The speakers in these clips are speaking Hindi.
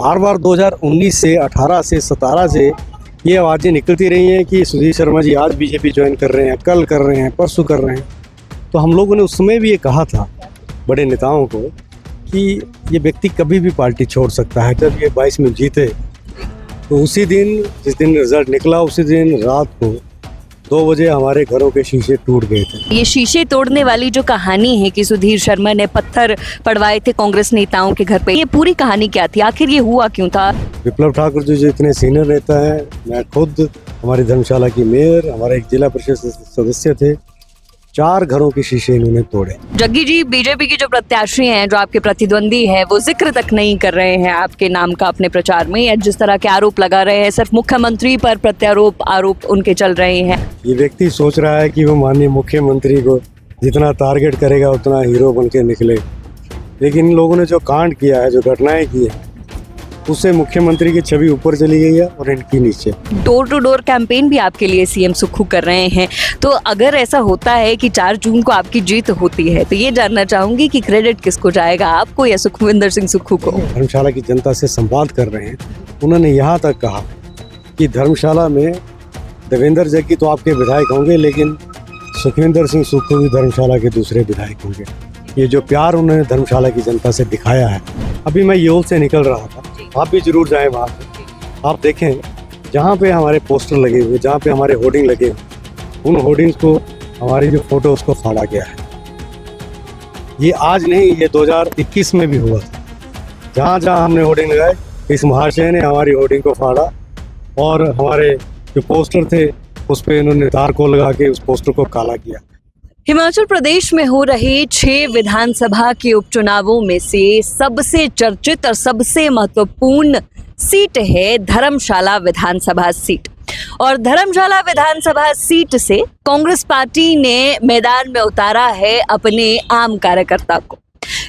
बार बार 2019 से 18 से 17 से ये आवाज़ें निकलती रही हैं कि सुधीर शर्मा जी आज बीजेपी ज्वाइन कर रहे हैं, कल कर रहे हैं, परसों कर रहे हैं। तो हम लोगों ने उस समय भी ये कहा था बड़े नेताओं को कि ये व्यक्ति कभी भी पार्टी छोड़ सकता है। जब ये 22 में जीते तो उसी दिन, जिस दिन रिजल्ट निकला, उसी दिन रात को 2 बजे हमारे घरों के शीशे टूट गए थे। ये शीशे तोड़ने वाली जो कहानी है कि सुधीर शर्मा ने पत्थर पड़वाए थे कांग्रेस नेताओं के घर पे, ये पूरी कहानी क्या थी? आखिर ये हुआ क्यों था? विप्लव ठाकुर जी जो इतने सीनियर नेता है, मैं खुद हमारी धर्मशाला की मेयर, हमारे एक जिला परिषद सदस्य थे, 4 घरों के शीशे इन्होंने तोड़े। जग्गी जी, बीजेपी के जो प्रत्याशी हैं, जो आपके प्रतिद्वंदी हैं, वो जिक्र तक नहीं कर रहे हैं आपके नाम का अपने प्रचार में, या जिस तरह के आरोप लगा रहे हैं, सिर्फ मुख्यमंत्री पर प्रत्यारोप आरोप उनके चल रहे हैं। ये व्यक्ति सोच रहा है कि वो माननीय मुख्यमंत्री को जितना टारगेट करेगा उतना हीरो बन के निकले, लेकिन इन लोगों ने जो कांड किया है, जो घटनाएं की है, उससे मुख्यमंत्री की छवि ऊपर चली गई है और इनकी नीचे। डोर टू डोर कैंपेन भी आपके लिए सीएम सुक्खू कर रहे हैं। तो अगर ऐसा होता है कि 4 जून को आपकी जीत होती है, तो ये जानना चाहूंगी कि क्रेडिट किसको जाएगा, आपको या सुखविंदर सिंह सुक्खू को? धर्मशाला की जनता से संवाद कर रहे हैं। उन्होंने यहाँ तक कहा कि धर्मशाला में देवेंद्र जग्गी तो आपके विधायक होंगे, लेकिन सुखविंदर सिंह सुक्खू भी धर्मशाला के दूसरे विधायक होंगे। ये जो प्यार उन्होंने धर्मशाला की जनता से दिखाया है। अभी मैं योग से निकल रहा था, आप भी जरूर जाएं वहाँ पे। आप देखें जहाँ पे हमारे पोस्टर लगे हुए, जहाँ पे हमारे होर्डिंग लगे हुए, उन होर्डिंग्स को, हमारी जो फोटो, उसको फाड़ा गया है। ये आज नहीं, ये 2021 में भी हुआ था। जहाँ जहाँ हमने होर्डिंग लगाए, इस महाशय ने हमारी होर्डिंग को फाड़ा और हमारे जो पोस्टर थे उस पर इन्होंने तार को लगा के उस पोस्टर को काला किया। हिमाचल प्रदेश में हो रहे 6 विधानसभा के उपचुनावों में से सबसे चर्चित और सबसे महत्वपूर्ण सीट है धर्मशाला विधानसभा सीट। और धर्मशाला विधानसभा सीट से कांग्रेस पार्टी ने मैदान में उतारा है अपने आम कार्यकर्ता को।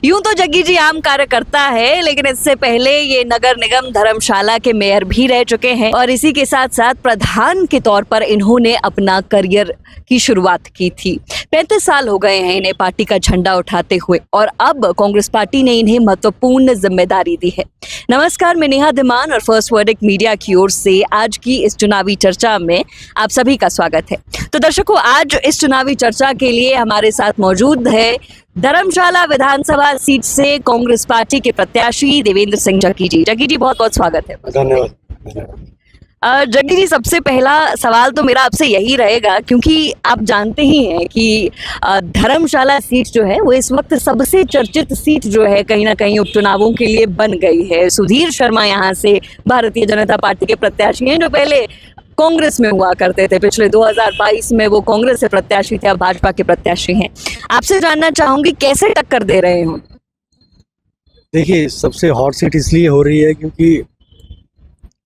यूं तो जग्गी जी आम कार्यकर्ता है, लेकिन इससे पहले ये नगर निगम धर्मशाला के मेयर भी रह चुके हैं और इसी के साथ साथ प्रधान के तौर पर इन्होंने अपना करियर की शुरुआत की थी। 35 साल हो गए हैं इन्हें पार्टी का झंडा उठाते हुए और अब कांग्रेस पार्टी ने इन्हें महत्वपूर्ण जिम्मेदारी दी है। नमस्कार, मैं नेहा धीमान और फर्स्ट वर्डिक्ट मीडिया की ओर से आज की इस चुनावी चर्चा में आप सभी का स्वागत है। तो दर्शकों, आज इस चुनावी चर्चा के लिए हमारे साथ मौजूद है धर्मशाला विधानसभा सीट से कांग्रेस पार्टी के प्रत्याशी देवेंद्र सिंह जग्गी जी। जग्गी जी, बहुत बहुत स्वागत है। धन्यवाद। जग्गी जी, सबसे पहला सवाल तो मेरा आपसे यही रहेगा, क्योंकि आप जानते ही हैं कि धर्मशाला सीट जो है वो इस वक्त सबसे चर्चित सीट जो है कहीं ना कहीं उपचुनावों के लिए बन गई है। सुधीर शर्मा यहाँ से भारतीय जनता पार्टी के प्रत्याशी हैं, जो पहले कांग्रेस में हुआ करते थे। पिछले 2022 में वो कांग्रेस से प्रत्याशी थे, अब भाजपा के प्रत्याशी हैं। आपसे जानना चाहूंगी कैसे टक्कर दे रहे हो? देखिए, सबसे हॉट सीट इसलिए हो रही है क्योंकि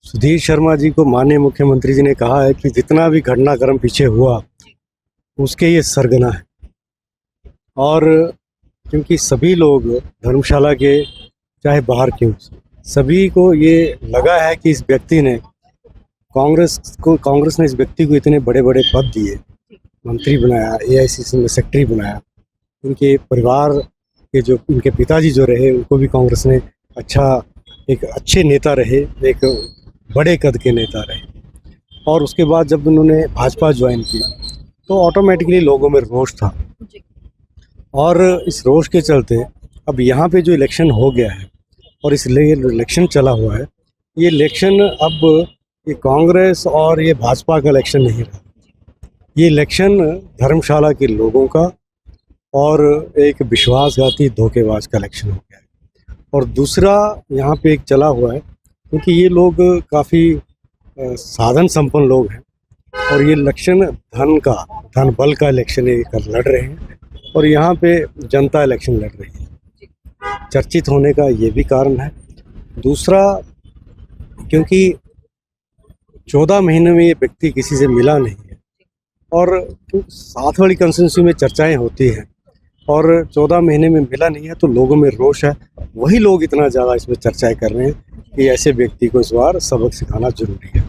सुधीर शर्मा जी को माननीय मुख्यमंत्री जी ने कहा है कि जितना भी घटनाक्रम पीछे हुआ उसके ये सरगना है। और क्योंकि सभी लोग धर्मशाला के, चाहे बाहर क्यों, सभी को ये लगा है कि इस व्यक्ति ने कांग्रेस ने इस व्यक्ति को इतने बड़े बड़े पद दिए, मंत्री बनाया, AICC में सेक्रेटरी बनाया, उनके परिवार के जो उनके पिताजी जो रहे उनको भी कांग्रेस ने एक अच्छे नेता रहे, एक बड़े कद के नेता रहे। और उसके बाद जब उन्होंने भाजपा ज्वाइन की तो ऑटोमेटिकली लोगों में रोष था और इस रोष के चलते अब यहाँ पे जो इलेक्शन हो गया है और इसलिए इलेक्शन चला हुआ है, ये इलेक्शन अब ये कांग्रेस और ये भाजपा का इलेक्शन नहीं रहा, ये इलेक्शन धर्मशाला के लोगों का और एक विश्वासघाती धोखेबाज का इलेक्शन हो गया है। और दूसरा यहाँ पे एक चला हुआ है क्योंकि ये लोग काफ़ी साधन संपन्न लोग हैं और ये इलेक्शन धन बल का इलेक्शन लड़ रहे हैं और यहाँ पे जनता इलेक्शन लड़ रही है। चर्चित होने का ये भी कारण है। दूसरा, क्योंकि 14 महीने में ये व्यक्ति किसी से मिला नहीं है और 7 वाली कंस्टिट्यूंसी में चर्चाएं होती हैं और 14 महीने में मिला नहीं है तो लोगों में रोष है। वही लोग इतना ज़्यादा इसमें चर्चाएं कर रहे हैं कि ऐसे व्यक्ति को इस बार सबक सिखाना जरूरी है।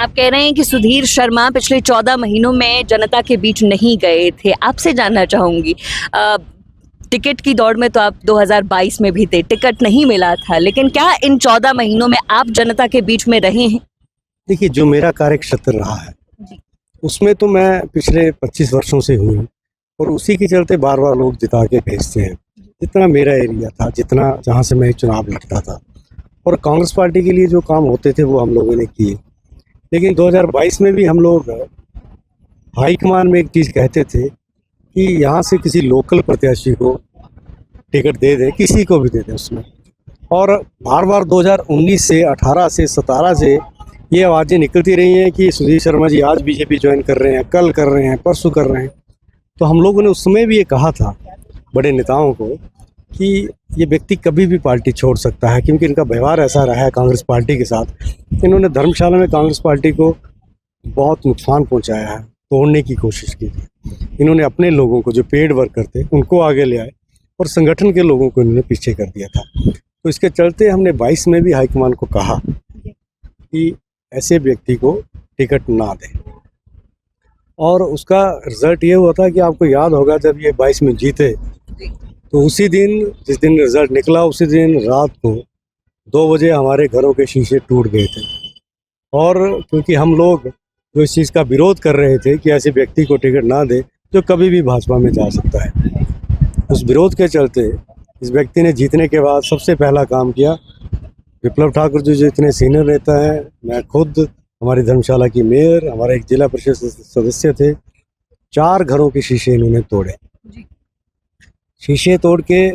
आप कह रहे हैं कि सुधीर शर्मा पिछले 14 महीनों में जनता के बीच नहीं गए थे। आपसे जानना चाहूँगी, टिकट की दौड़ में तो आप 2022 में भी थे, टिकट नहीं मिला था, लेकिन क्या इन 14 महीनों में आप जनता के बीच में रहे हैं? देखिए, जो मेरा कार्यक्षेत्र रहा है जी। उसमें तो मैं पिछले 25 वर्षों से हूँ और उसी के चलते बार बार लोग जिता के भेजते हैं। जितना मेरा एरिया था, जितना जहाँ से मैं चुनाव लड़ता था, और कांग्रेस पार्टी के लिए जो काम होते थे वो हम लोगों ने किए। लेकिन 2022 में भी हम लोग हाईकमान में एक चीज़ कहते थे कि यहाँ से किसी लोकल प्रत्याशी को टिकट दे दें, किसी को भी दे दें उसमें। और बार बार 2019 से 18 से 17 से ये आवाज़ें निकलती रही हैं कि सुधीर शर्मा जी आज बीजेपी ज्वाइन कर रहे हैं, कल कर रहे हैं, परसों कर रहे हैं। तो हम लोगों ने उस समय भी ये कहा था बड़े नेताओं को कि ये व्यक्ति कभी भी पार्टी छोड़ सकता है, क्योंकि इनका व्यवहार ऐसा रहा है कांग्रेस पार्टी के साथ। इन्होंने धर्मशाला में कांग्रेस पार्टी को बहुत नुकसान पहुंचाया है, तोड़ने की कोशिश की थी। इन्होंने अपने लोगों को जो पेड वर्कर थे उनको आगे ले आए और संगठन के लोगों को इन्होंने पीछे कर दिया था। तो इसके चलते हमने 22 में भी हाईकमान को कहा कि ऐसे व्यक्ति को टिकट ना दें, और उसका रिजल्ट ये हुआ था कि आपको याद होगा जब ये 22 में जीते तो उसी दिन, जिस दिन रिजल्ट निकला उसी दिन रात को 2 बजे हमारे घरों के शीशे टूट गए थे। और क्योंकि हम लोग जो इस चीज़ का विरोध कर रहे थे कि ऐसे व्यक्ति को टिकट ना दे जो कभी भी भाजपा में जा सकता है, उस विरोध के चलते इस व्यक्ति ने जीतने के बाद सबसे पहला काम किया, विप्लव ठाकुर जी जो इतने सीनियर नेता हैं, मैं खुद, हमारी धर्मशाला की मेयर, हमारे एक जिला परिषद सदस्य थे, 4 घरों के शीशे इन्होंने तोड़े। शीशे तोड़ के,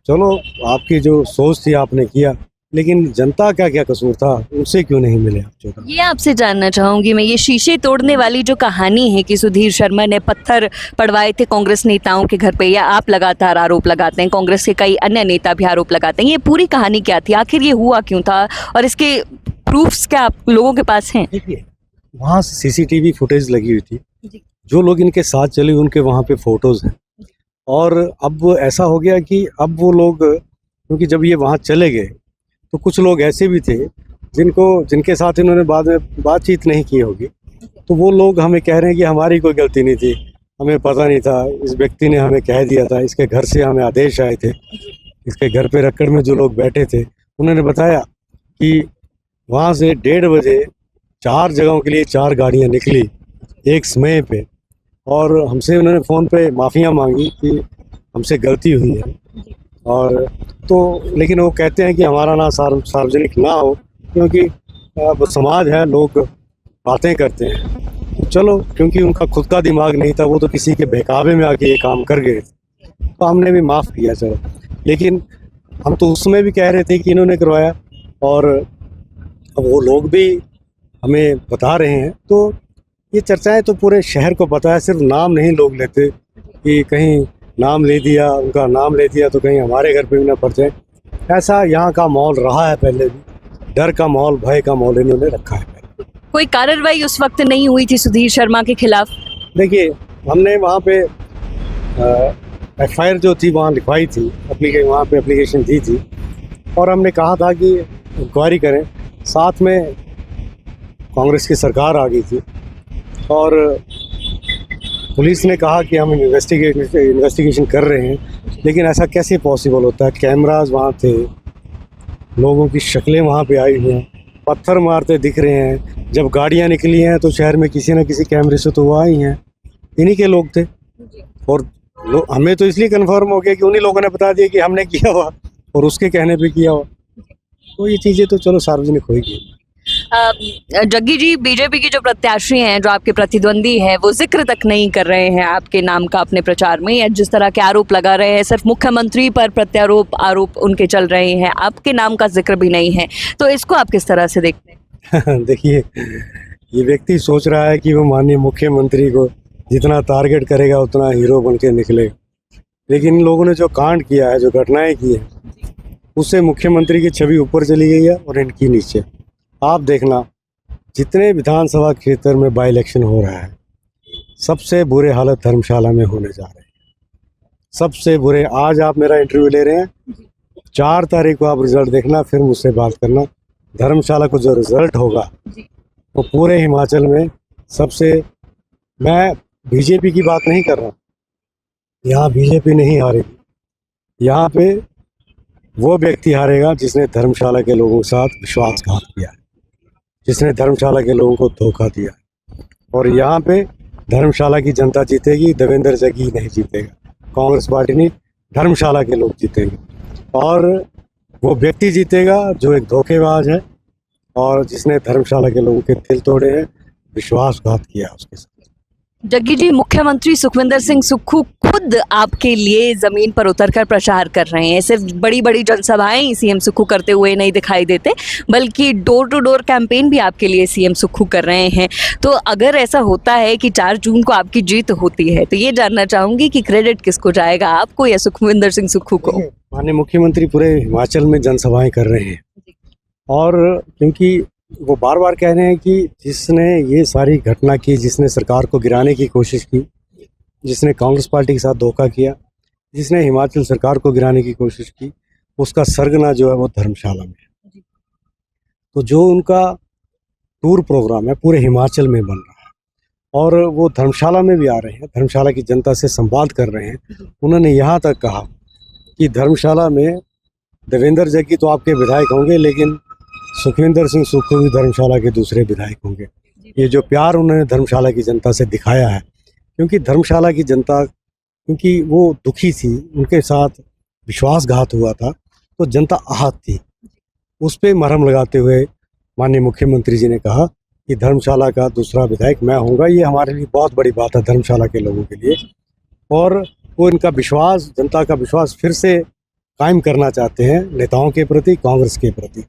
चलो आपकी जो सोच थी आपने किया, लेकिन जनता का क्या कसूर था, उनसे क्यों नहीं मिले आप 14? ये आपसे जानना चाहूंगी मैं, ये शीशे तोड़ने वाली जो कहानी है कि सुधीर शर्मा ने पत्थर पड़वाए थे कांग्रेस नेताओं के घर पे, या आप लगातार आरोप लगाते हैं, कांग्रेस के कई अन्य नेता भी आरोप लगाते हैं, ये पूरी कहानी क्या थी? आखिर ये हुआ क्यों था और इसके प्रूफ्स क्या आप लोगों के पास हैं? देखिए, वहाँ से सीसीटीवी फुटेज लगी हुई थी, जी। जो लोग इनके साथ चले उनके वहाँ पे फोटोज़ हैं। और अब ऐसा हो गया कि अब वो लोग, क्योंकि जब ये वहाँ चले गए तो कुछ लोग ऐसे भी थे जिनके साथ इन्होंने बाद में बातचीत नहीं की होगी, तो वो लोग हमें कह रहे हैं कि हमारी कोई गलती नहीं थी, हमें पता नहीं था, इस व्यक्ति ने हमें कह दिया था, इसके घर से हमें आदेश आए थे। इसके घर पे रक्कड़ में जो लोग बैठे थे उन्होंने बताया कि वहाँ से 1:30 बजे 4 जगहों के लिए 4 गाड़ियाँ निकली एक समय पे, और हमसे उन्होंने फ़ोन पे माफ़ियाँ मांगी कि हमसे गलती हुई है। और तो लेकिन वो कहते हैं कि हमारा ना सार्वजनिक ना हो, क्योंकि अब समाज है, लोग बातें करते हैं। चलो, क्योंकि उनका खुद का दिमाग नहीं था, वो तो किसी के बहकावे में आके ये काम कर गए, तो हमने भी माफ़ किया चलो। लेकिन हम तो उसमें भी कह रहे थे कि इन्होंने करवाया, और अब वो लोग भी हमें बता रहे हैं। तो ये चर्चाएं तो पूरे शहर को पता है, सिर्फ नाम नहीं लोग लेते कि कहीं नाम ले दिया, उनका नाम ले दिया तो कहीं हमारे घर पे भी ना पड़ जाए। ऐसा यहाँ का माहौल रहा है, पहले भी डर का माहौल, भय का माहौल इन्होंने रखा है। कोई कार्रवाई उस वक्त नहीं हुई थी सुधीर शर्मा के खिलाफ? देखिए, हमने वहाँ पे FIR जो थी वहाँ लिखवाई थी, वहाँ पे एप्लीकेशन दी थी, और हमने कहा था कि इंक्वायरी करें। साथ में कांग्रेस की सरकार आ गई थी और पुलिस ने कहा कि हम इन्वेस्टिगेशन कर रहे हैं, लेकिन ऐसा कैसे पॉसिबल होता है? कैमराज वहाँ थे, लोगों की शक्लें वहाँ पे आई हुई हैं, पत्थर मारते दिख रहे हैं। जब गाड़ियाँ निकली हैं तो शहर में किसी न किसी कैमरे से तो वो आई हैं, इन्हीं के लोग थे। और हमें तो इसलिए कंफर्म हो गया कि उन्हीं लोगों ने बता दिया कि हमने किया हुआ और उसके कहने पे किया हुआ। तो ये चीज़ें तो चलो सार्वजनिक होगी। जग्गी जी, बीजेपी के जो प्रत्याशी हैं, जो आपके प्रतिद्वंदी हैं, वो जिक्र तक नहीं कर रहे हैं आपके नाम का अपने प्रचार में, या जिस तरह के आरोप लगा रहे हैं, सिर्फ मुख्यमंत्री पर प्रत्यारोप आरोप उनके चल रहे हैं, आपके नाम का जिक्र भी नहीं है, तो इसको आप किस तरह से देखते हैं? देखिए, ये व्यक्ति सोच रहा है कि वो माननीय मुख्यमंत्री को जितना टारगेट करेगा उतना हीरो बन के निकलेगा, लेकिन इन लोगों ने जो कांड किया है, जो घटनाएं की हैं, उससे मुख्यमंत्री की छवि ऊपर चली गई है और इनकी नीचे। आप देखना, जितने विधानसभा क्षेत्र में बाई इलेक्शन हो रहा है, सबसे बुरे हालत धर्मशाला में होने जा रहे हैं, सबसे बुरे। आज आप मेरा इंटरव्यू ले रहे हैं, 4 तारीख को आप रिजल्ट देखना, फिर मुझसे बात करना। धर्मशाला को जो रिजल्ट होगा वो पूरे हिमाचल में सबसे, मैं बीजेपी की बात नहीं कर रहा, यहाँ बीजेपी नहीं हारेगी। यहाँ पे वो व्यक्ति हारेगा जिसने धर्मशाला के लोगों के साथ विश्वासघात किया है, जिसने धर्मशाला के लोगों को धोखा दिया। और यहाँ पे धर्मशाला की जनता जीतेगी, देवेंद्र जग्गी नहीं जीतेगा। कांग्रेस पार्टी नहीं, धर्मशाला के लोग जीतेंगे। और वो व्यक्ति जीतेगा जो एक धोखेबाज है और जिसने धर्मशाला के लोगों के दिल तोड़े हैं, विश्वासघात किया उसके साथ। जग्गी जी, मुख्यमंत्री सुखविंदर सिंह सुक्खू खुद आपके लिए जमीन पर उतरकर प्रचार कर रहे हैं। सिर्फ बड़ी बड़ी जनसभाएं सीएम सुक्खू करते हुए नहीं दिखाई देते, बल्कि डोर टू डोर कैंपेन भी आपके लिए सीएम सुक्खू कर रहे हैं। तो अगर ऐसा होता है कि 4 जून को आपकी जीत होती है, तो ये जानना चाहूंगी कि क्रेडिट किसको जाएगा, आपको या सुखविंदर सिंह सुक्खू को? माननीय मुख्यमंत्री पूरे हिमाचल में जनसभाएं कर रहे हैं और क्योंकि वो बार बार कह रहे हैं कि जिसने ये सारी घटना की, जिसने सरकार को गिराने की कोशिश की, जिसने कांग्रेस पार्टी के साथ धोखा किया, जिसने हिमाचल सरकार को गिराने की कोशिश की, उसका सरगना जो है वो धर्मशाला में है। तो जो उनका टूर प्रोग्राम है पूरे हिमाचल में बन रहा है और वो धर्मशाला में भी आ रहे हैं, धर्मशाला की जनता से संवाद कर रहे हैं। उन्होंने यहाँ तक कहा कि धर्मशाला में देवेंद्र जग्गी तो आपके विधायक होंगे, लेकिन सुखविंदर सिंह सुक्खू भी धर्मशाला के दूसरे विधायक होंगे। ये जो प्यार उन्होंने धर्मशाला की जनता से दिखाया है, क्योंकि धर्मशाला की जनता, क्योंकि वो दुखी थी, उनके साथ विश्वासघात हुआ था, तो जनता आहत थी। उस पर मरहम लगाते हुए माननीय मुख्यमंत्री जी ने कहा कि धर्मशाला का दूसरा विधायक मैं होऊंगा। ये हमारे लिए बहुत बड़ी बात है, धर्मशाला के लोगों के लिए। और वो इनका विश्वास, जनता का विश्वास फिर से कायम करना चाहते हैं नेताओं के प्रति, कांग्रेस के प्रति।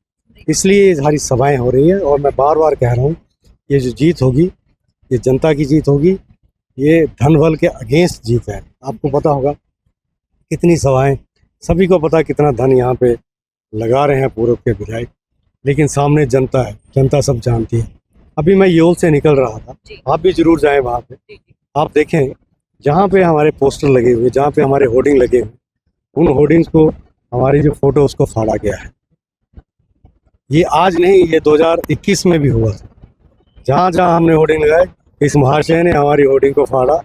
इसलिए ये सारी सभाएं हो रही हैं और मैं बार बार कह रहा हूँ, ये जो जीत होगी ये जनता की जीत होगी, ये धन बल के अगेंस्ट जीत है। आपको पता होगा कितनी सभाएं, सभी को पता कितना धन यहाँ पे लगा रहे हैं पूर्व के विधायक, लेकिन सामने जनता है, जनता सब जानती है। अभी मैं योल से निकल रहा था, आप भी जरूर जाएं वहाँ पे। आप देखें जहाँ पे हमारे पोस्टर लगे हुए, जहाँ पे हमारे होर्डिंग लगे हुए, उन होर्डिंग्स को, हमारी जो फोटो उसको फाड़ा गया है। ये आज नहीं, ये 2021 में भी हुआ था। जहाँ जहाँ हमने होर्डिंग लगाए, इस महाशय ने हमारी होर्डिंग को फाड़ा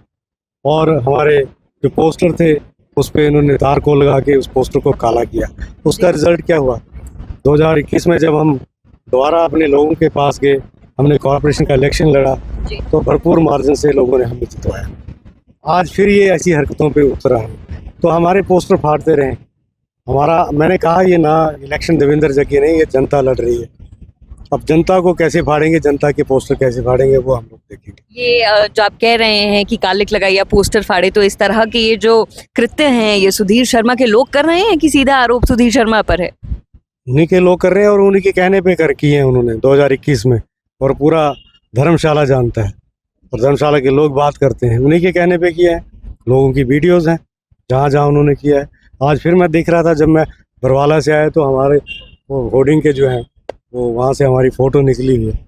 और हमारे जो पोस्टर थे उस पर इन्होंने तार को लगा के उस पोस्टर को काला किया। उसका रिजल्ट क्या हुआ? 2021 में जब हम दोबारा अपने लोगों के पास गए, हमने कॉर्पोरेशन का इलेक्शन लड़ा, तो भरपूर मार्जिन से लोगों ने हमें जितवाया। आज फिर ये ऐसी हरकतों पे उतरा है, तो हमारे पोस्टर फाड़ते रहे। मैंने कहा ये ना इलेक्शन देवेंद्र जग्गी नहीं, ये जनता लड़ रही है। अब जनता को कैसे फाड़ेंगे, जनता के पोस्टर कैसे फाड़ेंगे, वो हम लोग देखेंगे। ये जो आप कह रहे हैं कि कालिक लगाई या पोस्टर फाड़े, तो इस तरह के ये जो कृत्य हैं, ये सुधीर शर्मा के लोग कर रहे हैं कि सीधा आरोप सुधीर शर्मा पर है? उन्हीं के लोग कर रहे हैं और उन्हीं के कहने पे कर किए हैं उन्होंने 2021 में, और पूरा धर्मशाला जानता है और धर्मशाला के लोग बात करते हैं, उन्हीं के कहने पे किया है। लोगों की वीडियोस हैं जहाँ जहाँ उन्होंने किया है। आज फिर मैं देख रहा था, जब मैं बरवाला से आया तो हमारे वो होर्डिंग के जो हैं वो वहाँ से हमारी फ़ोटो निकली हुई है।